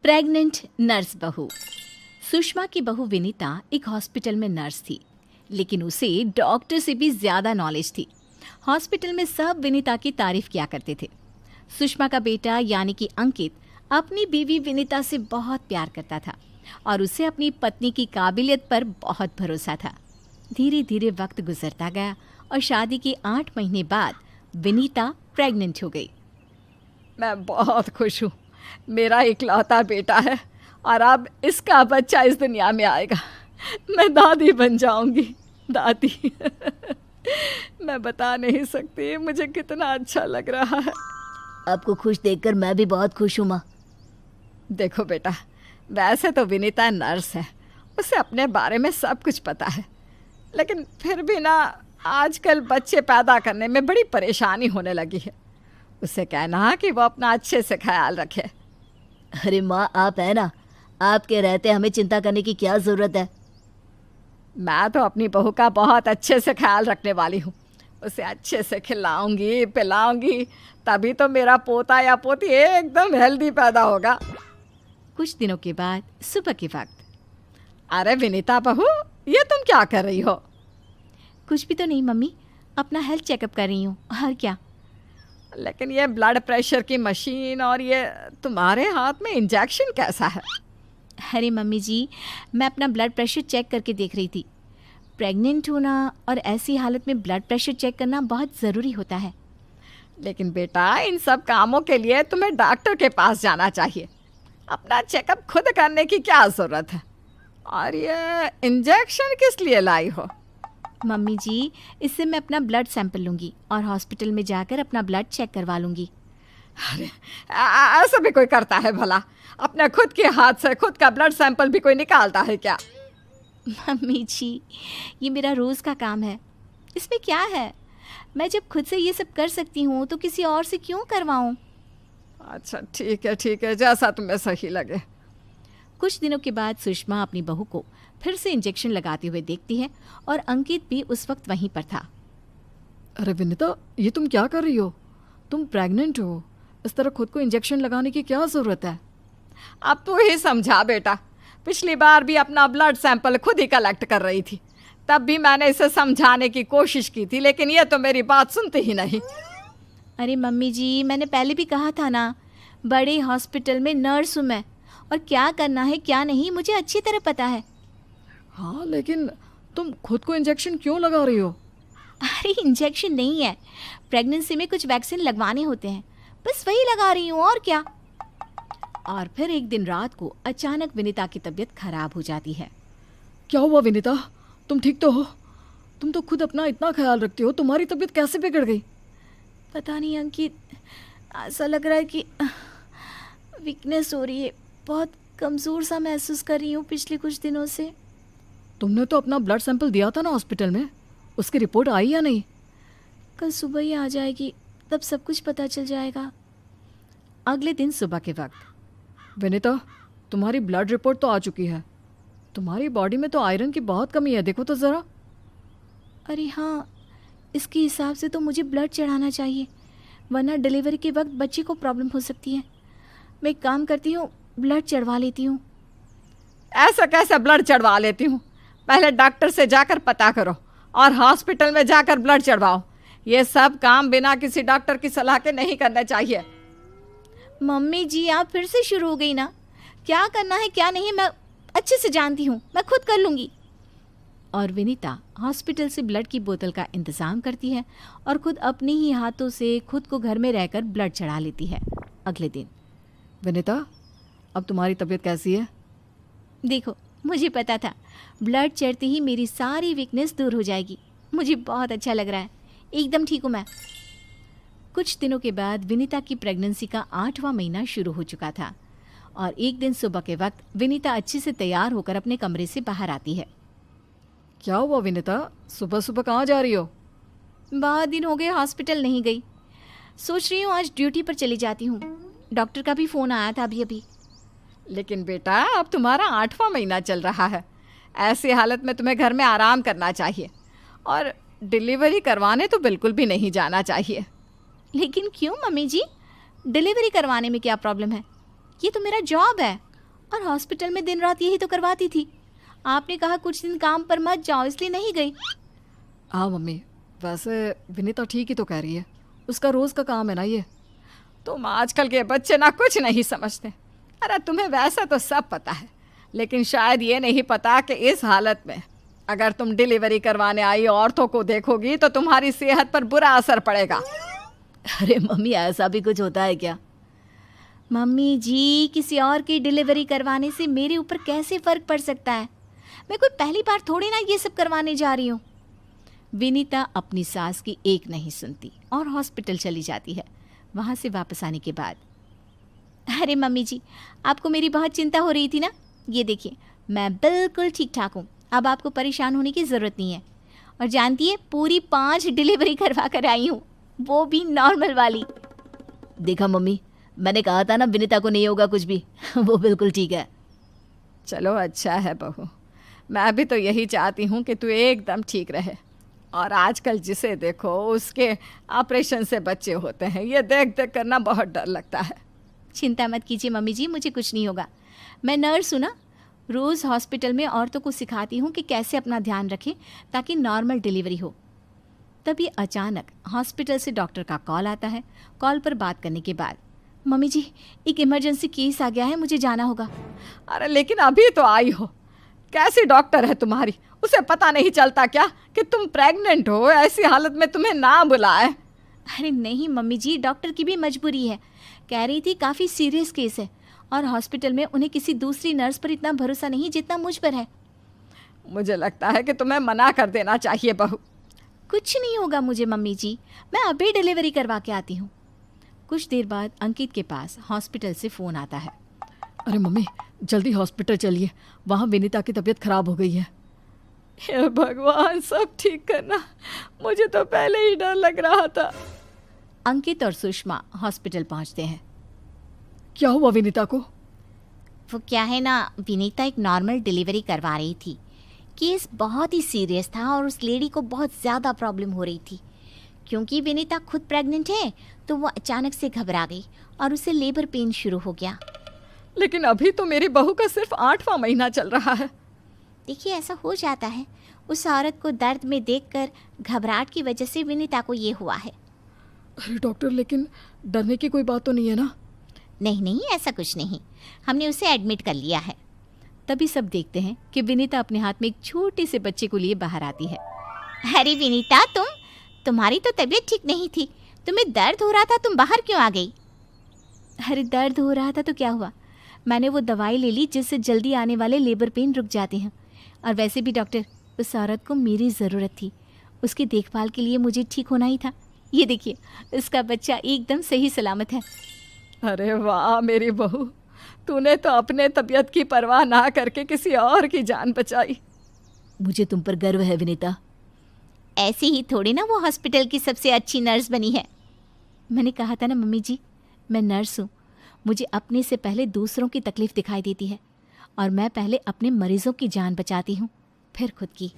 Pregnant nurse बहू। सुषमा की बहू विनीता एक हॉस्पिटल में नर्स थी, लेकिन उसे डॉक्टर से भी ज्यादा नॉलेज थी। हॉस्पिटल में सब विनीता की तारीफ किया करते थे। सुषमा का बेटा यानी कि अंकित अपनी बीवी विनीता से बहुत प्यार करता था और उसे अपनी पत्नी की काबिलियत पर बहुत भरोसा था। धीरे धीरे वक्त गुजरता गया और शादी के 8 महीने बाद विनीता प्रेग्नेंट हो गई। मैं बहुत खुश हूँ। मेरा इकलौता बेटा है और अब इसका बच्चा इस दुनिया में आएगा। मैं दादी बन जाऊंगी। दादी मैं बता नहीं सकती मुझे कितना अच्छा लग रहा है। आपको खुश देखकर मैं भी बहुत खुश हूँ माँ। देखो बेटा, वैसे तो विनीता नर्स है, उसे अपने बारे में सब कुछ पता है, लेकिन फिर भी ना आजकल बच्चे पैदा करने में बड़ी परेशानी होने लगी है। उसे कहना कि वो अपना अच्छे से ख्याल रखे। अरे माँ, आप है ना, आपके रहते हमें चिंता करने की क्या ज़रूरत है। मैं तो अपनी बहू का बहुत अच्छे से ख्याल रखने वाली हूँ। उसे अच्छे से खिलाऊंगी पिलाऊंगी, तभी तो मेरा पोता या पोती एकदम हेल्दी पैदा होगा। कुछ दिनों के बाद सुबह के वक्त। अरे विनीता बहू, ये तुम क्या कर रही हो? कुछ भी तो नहीं मम्मी, अपना हेल्थ चेकअप कर रही हूँ। और क्या? लेकिन ये ब्लड प्रेशर की मशीन और ये तुम्हारे हाथ में इंजेक्शन कैसा है? अरे मम्मी जी, मैं अपना ब्लड प्रेशर चेक करके देख रही थी। प्रेग्नेंट होना और ऐसी हालत में ब्लड प्रेशर चेक करना बहुत ज़रूरी होता है। लेकिन बेटा, इन सब कामों के लिए तुम्हें डॉक्टर के पास जाना चाहिए। अपना चेकअप खुद करने की क्या ज़रूरत है? और ये इंजेक्शन किस लिए लाई हो? मम्मी जी, इससे मैं अपना ब्लड सैंपल लूँगी और हॉस्पिटल में जाकर अपना ब्लड चेक करवा लूँगी। अरे ऐसा भी कोई करता है भला? अपने खुद के हाथ से खुद का ब्लड सैंपल भी कोई निकालता है क्या? मम्मी जी, ये मेरा रोज़ का काम है, इसमें क्या है? मैं जब खुद से ये सब कर सकती हूँ तो किसी और से क्यों करवाऊँ? अच्छा ठीक है, जैसा तुम्हें सही लगे। कुछ दिनों के बाद सुषमा अपनी बहू को फिर से इंजेक्शन लगाते हुए देखती है और अंकित भी उस वक्त वहीं पर था। अरे विनीता, ये तुम क्या कर रही हो? तुम प्रेग्नेंट हो, इस तरह खुद को इंजेक्शन लगाने की क्या ज़रूरत है? अब तू ही समझा बेटा। पिछली बार भी अपना ब्लड सैंपल खुद ही कलेक्ट कर रही थी, तब भी मैंने इसे समझाने की कोशिश की थी, लेकिन ये तो मेरी बात सुनती ही नहीं। अरे मम्मी जी, मैंने पहले भी कहा था ना, बड़े हॉस्पिटल में नर्स हूँ मैं, और क्या करना है क्या नहीं मुझे अच्छी तरह पता है। हाँ, लेकिन तुम खुद को इंजेक्शन क्यों लगा रही हो? अरे इंजेक्शन नहीं है, प्रेगनेंसी में कुछ वैक्सीन लगवाने होते हैं, बस वही लगा रही हूँ, और क्या। और फिर एक दिन रात को अचानक विनीता की तबीयत खराब हो जाती है। क्या हुआ विनीता? तुम ठीक तो हो? तुम तो खुद अपना इतना ख्याल रखती हो, तुम्हारी तबीयत कैसे बिगड़ गई? पता नहीं अंकित, ऐसा लग रहा है कि वीकनेस हो रही है, बहुत कमज़ोर सा महसूस कर रही हूँ पिछले कुछ दिनों से। तुमने तो अपना ब्लड सैंपल दिया था ना हॉस्पिटल में, उसकी रिपोर्ट आई या नहीं? कल सुबह ही आ जाएगी, तब सब कुछ पता चल जाएगा। अगले दिन सुबह के वक्त। विनीता, तुम्हारी ब्लड रिपोर्ट तो आ चुकी है। तुम्हारी बॉडी में तो आयरन की बहुत कमी है, देखो तो ज़रा। अरे हाँ, इसके हिसाब से तो मुझे ब्लड चढ़ाना चाहिए, वरना डिलीवरी के वक्त बच्चे को प्रॉब्लम हो सकती है। मैं एक काम करती हूँ, ब्लड चढ़वा लेती हूँ। ऐसा कैसे ब्लड चढ़वा लेती हूँ? पहले डॉक्टर से जाकर पता करो और हॉस्पिटल में जाकर ब्लड चढ़वाओ। ये सब काम बिना किसी डॉक्टर की सलाह के नहीं करने चाहिए। मम्मी जी, आप फिर से शुरू हो गई ना। क्या करना है क्या नहीं मैं अच्छे से जानती हूँ, मैं खुद कर लूँगी। और विनीता हॉस्पिटल से ब्लड की बोतल का इंतज़ाम करती है और खुद अपने ही हाथों से खुद को घर में रहकर ब्लड चढ़ा लेती है। अगले दिन। विनीता, अब तुम्हारी तबीयत कैसी है? देखो, मुझे पता था ब्लड चढ़ते ही मेरी सारी वीकनेस दूर हो जाएगी। मुझे बहुत अच्छा लग रहा है, एकदम ठीक हूँ मैं। कुछ दिनों के बाद विनीता की प्रेगनेंसी का 8वां महीना शुरू हो चुका था और एक दिन सुबह के वक्त विनीता अच्छे से तैयार होकर अपने कमरे से बाहर आती है। क्या हुआ विनीता, सुबह सुबह कहाँ जा रही हो? बहुत दिन हो गए हॉस्पिटल नहीं गई, सोच रही हूँ आज ड्यूटी पर चली जाती हूँ। डॉक्टर का भी फ़ोन आया था अभी। लेकिन बेटा, अब तुम्हारा 8वां महीना चल रहा है, ऐसी हालत में तुम्हें घर में आराम करना चाहिए और डिलीवरी करवाने तो बिल्कुल भी नहीं जाना चाहिए। लेकिन क्यों मम्मी जी, डिलीवरी करवाने में क्या प्रॉब्लम है? ये तो मेरा जॉब है। और हॉस्पिटल में दिन रात यही तो करवाती थी। आपने कहा कुछ दिन काम पर मत जाओ, इसलिए नहीं गई। हाँ मम्मी, वैसे विनीता ठीक ही तो कह रही है, उसका रोज़ का काम है ना ये। तुम आजकल के बच्चे ना कुछ नहीं समझते। अरे तुम्हें वैसे तो सब पता है, लेकिन शायद ये नहीं पता कि इस हालत में अगर तुम डिलीवरी करवाने आई औरतों को देखोगी तो तुम्हारी सेहत पर बुरा असर पड़ेगा। अरे मम्मी, ऐसा भी कुछ होता है क्या? मम्मी जी, किसी और की डिलीवरी करवाने से मेरे ऊपर कैसे फ़र्क पड़ सकता है? मैं कोई पहली बार थोड़ी ना ये सब करवाने जा रही हूँ। विनीता अपनी सास की एक नहीं सुनती और हॉस्पिटल चली जाती है। वहाँ से वापस आने के बाद, अरे मम्मी जी, आपको मेरी बहुत चिंता हो रही थी ना? ये देखिए, मैं बिल्कुल ठीक ठाक हूँ, अब आपको परेशान होने की ज़रूरत नहीं है। और जानती है, पूरी 5 डिलीवरी करवा कर आई हूँ, वो भी नॉर्मल वाली। देखा मम्मी, मैंने कहा था ना विनीता को नहीं होगा कुछ भी। वो बिल्कुल ठीक है। चलो अच्छा है बहू, मैं भी तो यही चाहती हूँ कि तू एकदम ठीक रहे। और आजकल जिसे देखो उसके ऑपरेशन से बच्चे होते हैं, ये देख देख करना बहुत डर लगता है। चिंता मत कीजिए मम्मी जी, मुझे कुछ नहीं होगा। मैं नर्स हूँ ना, रोज़ हॉस्पिटल में औरतों को सिखाती हूँ कि कैसे अपना ध्यान रखें ताकि नॉर्मल डिलीवरी हो। तभी अचानक हॉस्पिटल से डॉक्टर का कॉल आता है। कॉल पर बात करने के बाद, मम्मी जी, एक इमरजेंसी केस आ गया है, मुझे जाना होगा। अरे लेकिन अभी तो आई हो, कैसी डॉक्टर है तुम्हारी? उसे पता नहीं चलता क्या कि तुम प्रेग्नेंट हो? ऐसी हालत में तुम्हें ना बुलाए। अरे नहीं मम्मी जी, डॉक्टर की भी मजबूरी है। कह रही थी काफ़ी सीरियस केस है और हॉस्पिटल में उन्हें किसी दूसरी नर्स पर इतना भरोसा नहीं जितना मुझ पर है। मुझे लगता है कि तुम्हें मना कर देना चाहिए बहू। कुछ नहीं होगा मुझे मम्मी जी, मैं अभी डिलीवरी करवा के आती हूँ। कुछ देर बाद अंकित के पास हॉस्पिटल से फ़ोन आता है। अरे मम्मी, जल्दी हॉस्पिटल चलिए, वहाँ विनीता की तबीयत खराब हो गई है। हे भगवान, सब ठीक करना, मुझे तो पहले ही डर लग रहा था। अंकित और सुषमा हॉस्पिटल पहुँचते हैं। क्या हुआ विनीता को? वो क्या है ना, विनीता एक नॉर्मल डिलीवरी करवा रही थी। केस बहुत ही सीरियस था और उस लेडी को बहुत ज़्यादा प्रॉब्लम हो रही थी। क्योंकि विनीता खुद प्रेग्नेंट है तो वो अचानक से घबरा गई और उसे लेबर पेन शुरू हो गया। लेकिन अभी तो मेरी बहू का सिर्फ 8वां महीना चल रहा है। देखिए, ऐसा हो जाता है। उस औरत को दर्द में देखकर घबराहट की वजह से विनीता को ये हुआ है। अरे डॉक्टर, लेकिन डरने की कोई बात तो नहीं है ना? नहीं नहीं, ऐसा कुछ नहीं, हमने उसे एडमिट कर लिया है। तभी सब देखते हैं कि विनीता अपने हाथ में एक छोटे से बच्चे को लिए बाहर आती है। अरे विनीता, तुम्हारी तो तबीयत ठीक नहीं थी, तुम्हें दर्द हो रहा था, तुम बाहर क्यों आ गई? अरे दर्द हो रहा था तो क्या हुआ, मैंने वो दवाई ले ली जिससे जल्दी आने वाले लेबर पेन रुक जाते हैं। और वैसे भी डॉक्टर, उस औरत को मेरी ज़रूरत थी, उसकी देखभाल के लिए मुझे ठीक होना ही था। ये देखिए, उसका बच्चा एकदम सही सलामत है। अरे वाह मेरी बहू, तूने तो अपने तबीयत की परवाह ना करके किसी और की जान बचाई। मुझे तुम पर गर्व है विनीता। ऐसे ही थोड़ी ना वो हॉस्पिटल की सबसे अच्छी नर्स बनी है। मैंने कहा था ना मम्मी जी, मैं नर्स हूँ, मुझे अपने से पहले दूसरों की तकलीफ़ दिखाई देती है और मैं पहले अपने मरीज़ों की जान बचाती हूँ, फिर खुद की।